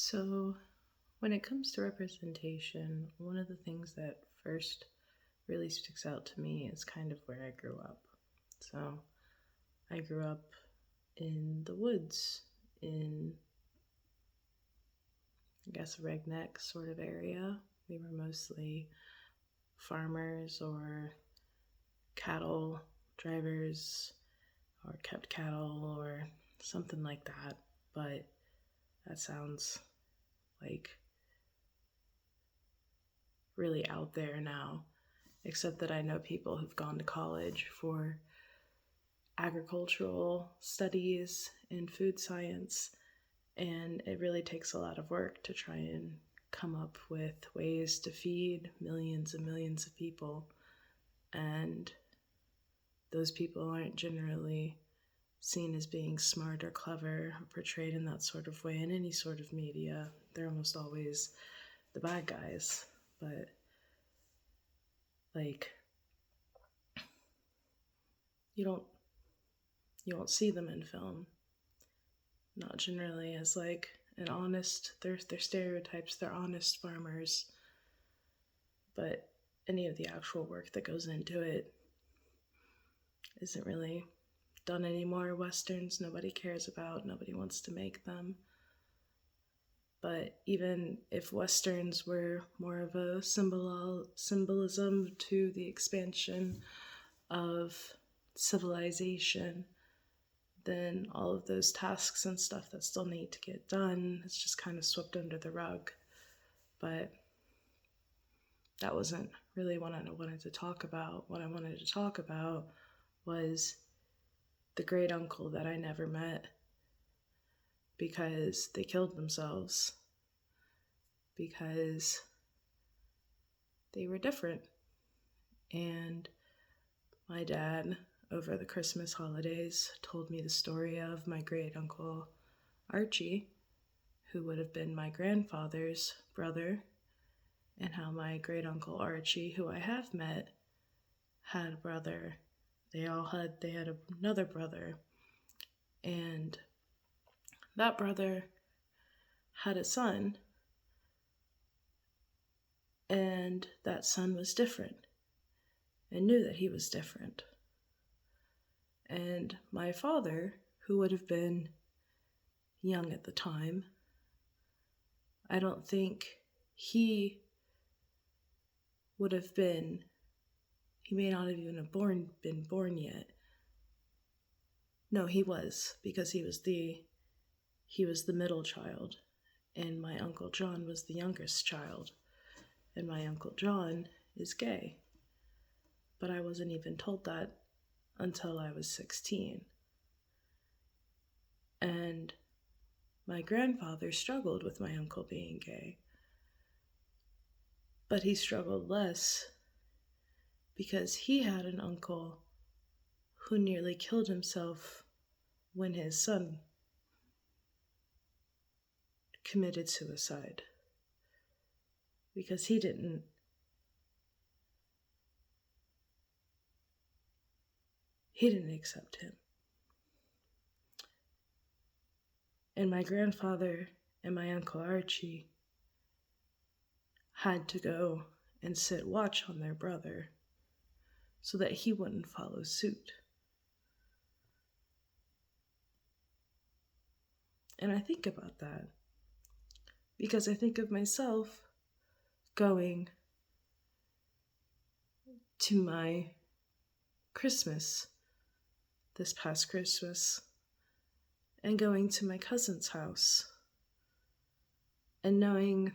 So, when it comes to representation, one of the things that first really sticks out to me is kind of where I grew up. So, I grew up in the woods, in, I guess, a redneck sort of area. We were mostly farmers or cattle drivers or kept cattle or something like that. But that sounds like really out there now, except that I know people who've gone to college for agricultural studies and food science, and it really takes a lot of work to try and come up with ways to feed millions and millions of people. And those people aren't generally seen as being smart or clever or portrayed in that sort of way in any sort of media. They're almost always the bad guys. But, like, you don't you won't see them in film. Not generally as like an honest, they're stereotypes, they're honest farmers, but any of the actual work that goes into it isn't really done anymore. Westerns nobody cares about, nobody wants to make them. But even if Westerns were more of a symbolism to the expansion of civilization, then all of those tasks and stuff that still need to get done is just kind of swept under the rug. But that wasn't really what I wanted to talk about. What I wanted to talk about was the great uncle that I never met because they killed themselves, because they were different. And my dad, over the Christmas holidays, told me the story of my great uncle Archie, who would have been my grandfather's brother, and how my great uncle Archie, who I have met, had a brother. They had another brother, and that brother had a son, and that son was different and knew that he was different. And my father, who would have been young at the time, I don't think he would have been, he may not have even been born yet. No, he was, because he was the middle child, and my Uncle John was the youngest child, and my Uncle John is gay. But I wasn't even told that until I was 16. And my grandfather struggled with my uncle being gay, but he struggled less because he had an uncle who nearly killed himself when his son committed suicide, because he didn't accept him. And my grandfather and my Uncle Archie had to go and sit watch on their brother so that he wouldn't follow suit. And I think about that because I think of myself going to my Christmas this past Christmas and going to my cousin's house and knowing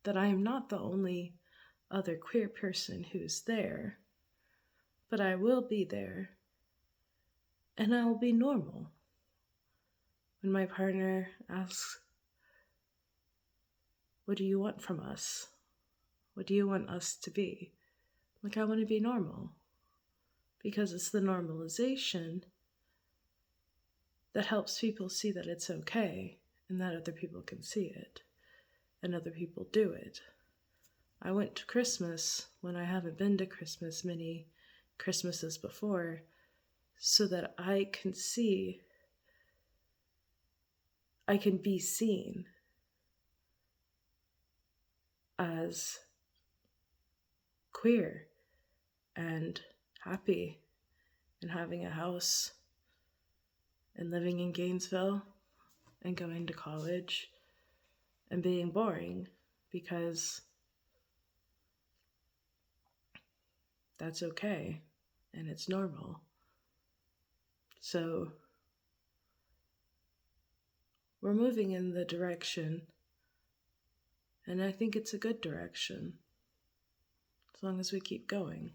that I am not the only other queer person who's there, but I will be there and I will be normal. When my partner asks, "What do you want from us? What do you want us to be?" Like, I want to be normal, because it's the normalization that helps people see that it's okay and that other people can see it and other people do it. I went to Christmas when I haven't been to Christmas many Christmases before so that I can be seen as queer and happy and having a house and living in Gainesville and going to college and being boring, because that's okay and it's normal. So we're moving in the direction, and I think it's a good direction as long as we keep going.